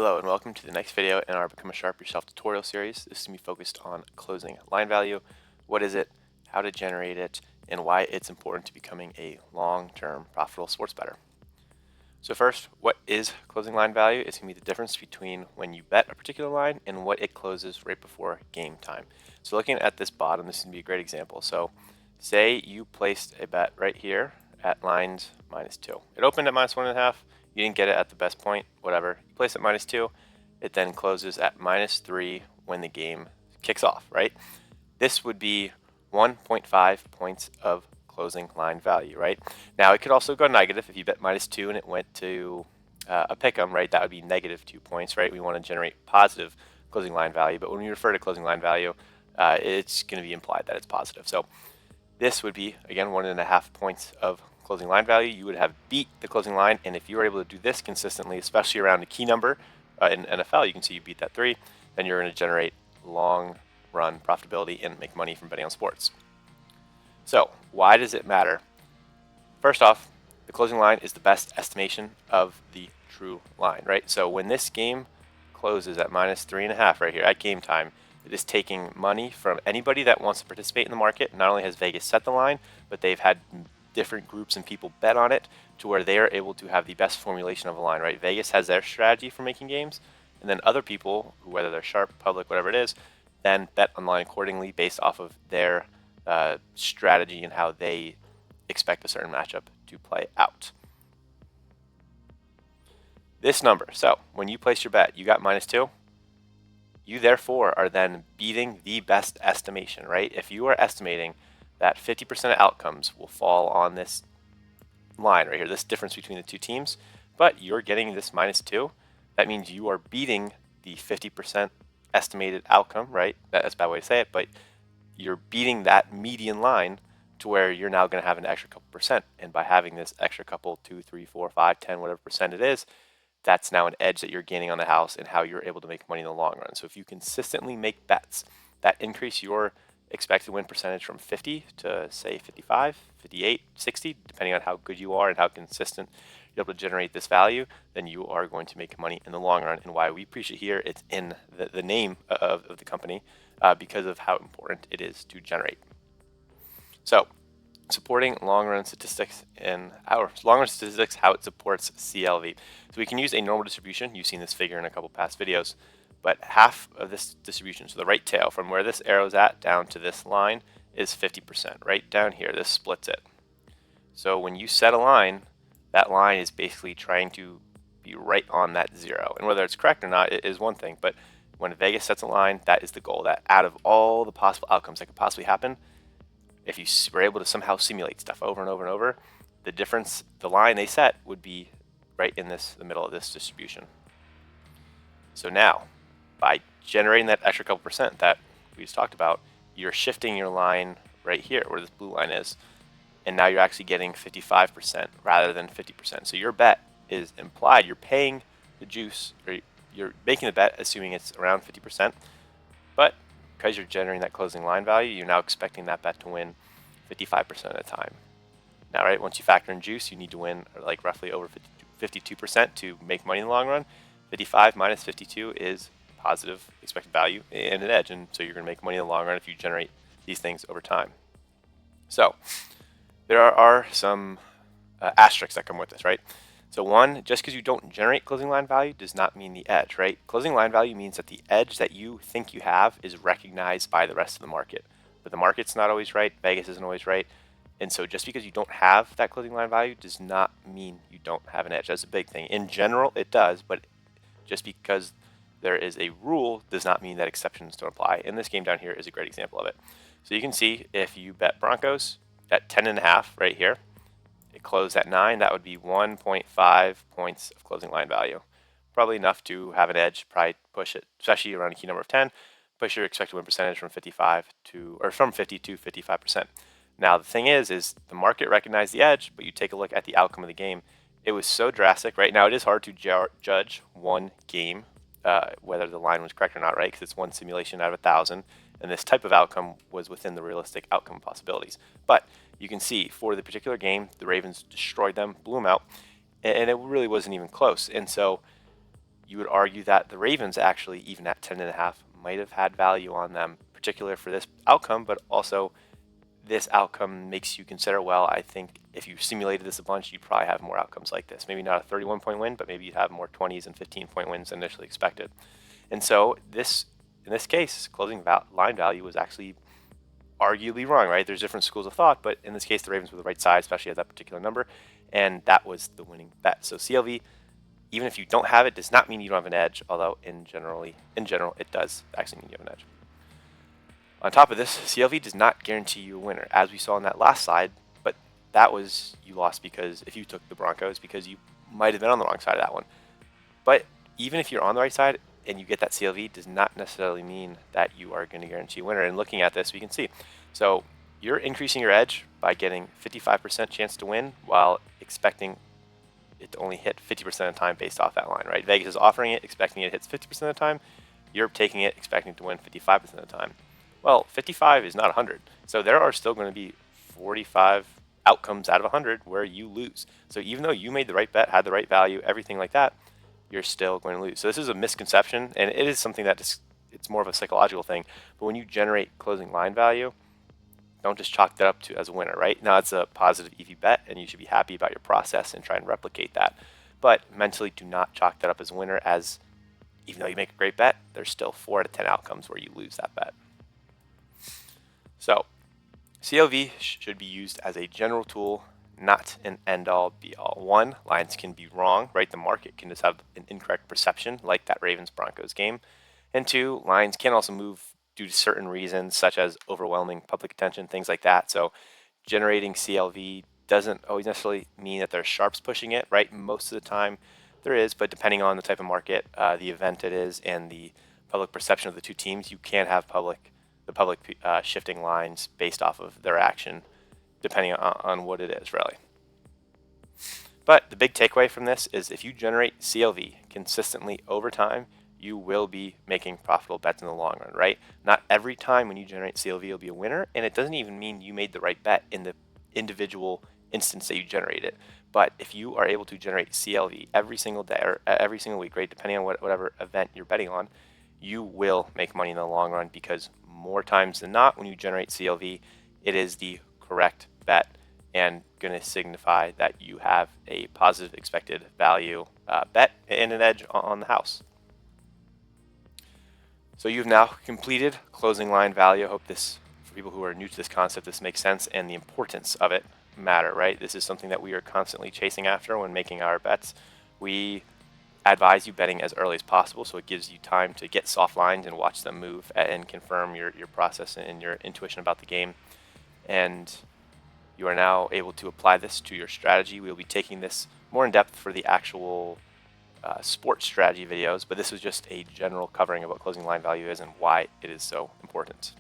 Hello and welcome to the next video in our Become a Sharp Yourself tutorial series. This is going to be focused on closing line value. What is it, how to generate it, and why it's important to becoming a long-term profitable sports bettor. So first, what is closing line value? It's going to be the difference between when you bet a particular line and what it closes right before game time. So looking at this bottom, this is going to be a great example. So say you placed a bet right here at lines -2. It opened at -1.5. You didn't get it at the best point, whatever. You place it at -2. It then closes at -3 when the game kicks off, right? This would be 1.5 points of closing line value, right? Now it could also go negative if you bet -2 and it went to a pick'em, right? That would be -2 points, right? We want to generate positive closing line value, but when we refer to closing line value, it's going to be implied that it's positive. So this would be, again, 1.5 points of closing line value. You would have beat the closing line, and if you were able to do this consistently, especially around a key number in NFL, you can see you beat that 3, then you're going to generate long run profitability and make money from betting on sports. So why does it matter? First off, the closing line is the best estimation of the true line, right? So when this game closes at -3.5 right here at game time, it is taking money from anybody that wants to participate in the market. Not only has Vegas set the line, but they've had different groups and people bet on it to where they are able to have the best formulation of a line, right? Vegas has their strategy for making games, and then other people, whether they're sharp, public, whatever it is, then bet on the line accordingly based off of their strategy and how they expect a certain matchup to play out. This number, so when you place your bet, you got -2. You therefore are then beating the best estimation, right? If you are estimating that 50% of outcomes will fall on this line right here, this difference between the two teams, but you're getting this -2, that means you are beating the 50% estimated outcome, right? That's a bad way to say it, but you're beating that median line to where you're now going to have an extra couple percent. And by having this extra couple, 2, 3, 4, 5, 10, whatever percent it is, that's now an edge that you're gaining on the house and how you're able to make money in the long run. So if you consistently make bets that increase your expected win percentage from 50 to say 55, 58, 60, depending on how good you are and how consistent you're able to generate this value, then you are going to make money in the long run. And why we preach it here, it's in the name of the company because of how important it is to generate. So supporting long-run statistics and how it supports CLV. So we can use a normal distribution. You've seen this figure in a couple past videos, but half of this distribution, so the right tail from where this arrow is at down to this line is 50%. Right down here, this splits it. So when you set a line, that line is basically trying to be right on that 0. And whether it's correct or not is one thing, but when Vegas sets a line, that is the goal, that out of all the possible outcomes that could possibly happen, if you were able to somehow simulate stuff over and over and over, the difference, the line they set would be right in the middle of this distribution. So now, by generating that extra couple percent that we just talked about, you're shifting your line right here where this blue line is, and now you're actually getting 55% rather than 50%. So your bet is implied. You're paying the juice, or you're making the bet assuming it's around 50%, but because you're generating that closing line value, you're now expecting that bet to win 55% of the time. Now, right, once you factor in juice, you need to win like roughly over 52% to make money in the long run. 55 minus 52 is positive expected value and an edge, and so you're going to make money in the long run if you generate these things over time. So there are some asterisks that come with this, right? So one, just because you don't generate closing line value does not mean the edge, right? Closing line value means that the edge that you think you have is recognized by the rest of the market. But the market's not always right, Vegas isn't always right. And so just because you don't have that closing line value does not mean you don't have an edge. That's a big thing. In general, it does, but just because there is a rule does not mean that exceptions don't apply. And this game down here is a great example of it. So you can see if you bet Broncos at 10.5 right here, it closed at 9, that would be 1.5 points of closing line value. Probably enough to have an edge, probably push it, especially around a key number of 10, push your expected win percentage from 50 to 55%. Now the thing is the market recognized the edge, but you take a look at the outcome of the game. It was so drastic. Right now it is hard to judge one game, whether the line was correct or not, right? Because it's one simulation out of 1,000, and this type of outcome was within the realistic outcome possibilities. But you can see for the particular game, the Ravens destroyed them, blew them out, and it really wasn't even close. And so you would argue that the Ravens actually, even at 10.5, might have had value on them, particularly for this outcome, but also this outcome makes you consider, well, I think if you simulated this a bunch, you'd probably have more outcomes like this. Maybe not a 31-point win, but maybe you'd have more 20s and 15-point wins than initially expected. And so in this case, closing line value was actually arguably wrong, right? There's different schools of thought, but in this case, the Ravens were the right side, especially at that particular number, and that was the winning bet. So CLV, even if you don't have it, does not mean you don't have an edge, although in general, it does actually mean you have an edge. On top of this, CLV does not guarantee you a winner, as we saw in that last slide, but that was you lost because if you took the Broncos, because you might have been on the wrong side of that one. But even if you're on the right side and you get that CLV, does not necessarily mean that you are going to guarantee a winner. And looking at this, we can see. So you're increasing your edge by getting 55% chance to win while expecting it to only hit 50% of the time based off that line, right? Vegas is offering it, expecting it hits 50% of the time. You're taking it, expecting to win 55% of the time. Well, 55 is not 100. So there are still going to be 45 outcomes out of 100 where you lose. So even though you made the right bet, had the right value, everything like that, you're still going to lose. So this is a misconception, and it is something that it's more of a psychological thing. But when you generate closing line value, don't just chalk that up to as a winner, right? Now it's a positive EV bet, and you should be happy about your process and try and replicate that. But mentally, do not chalk that up as a winner, as even though you make a great bet, there's still 4 out of 10 outcomes where you lose that bet. So CLV should be used as a general tool, not an end-all, be-all. One, lines can be wrong, right? The market can just have an incorrect perception, like that Ravens-Broncos game. And two, lines can also move due to certain reasons, such as overwhelming public attention, things like that. So generating CLV doesn't always necessarily mean that there's sharps pushing it, right? Most of the time there is, but depending on the type of market, the event it is, and the public perception of the two teams, you can have the public shifting lines based off of their action, depending on what it is, really. But the big takeaway from this is if you generate CLV consistently over time, you will be making profitable bets in the long run, right? Not every time when you generate CLV you'll be a winner, and it doesn't even mean you made the right bet in the individual instance that you generated. But if you are able to generate CLV every single day or every single week, right, depending on whatever event you're betting on, you will make money in the long run, because more times than not, when you generate CLV, it is the correct bet and going to signify that you have a positive expected value bet and an edge on the house. So you've now completed closing line value. I hope this, for people who are new to this concept, this makes sense and the importance of it matter, right? This is something that we are constantly chasing after when making our bets. We advise you betting as early as possible, so it gives you time to get soft lines and watch them move and confirm your process and your intuition about the game. And you are now able to apply this to your strategy. We will be taking this more in depth for the actual sports strategy videos, but this was just a general covering of what closing line value is and why it is so important.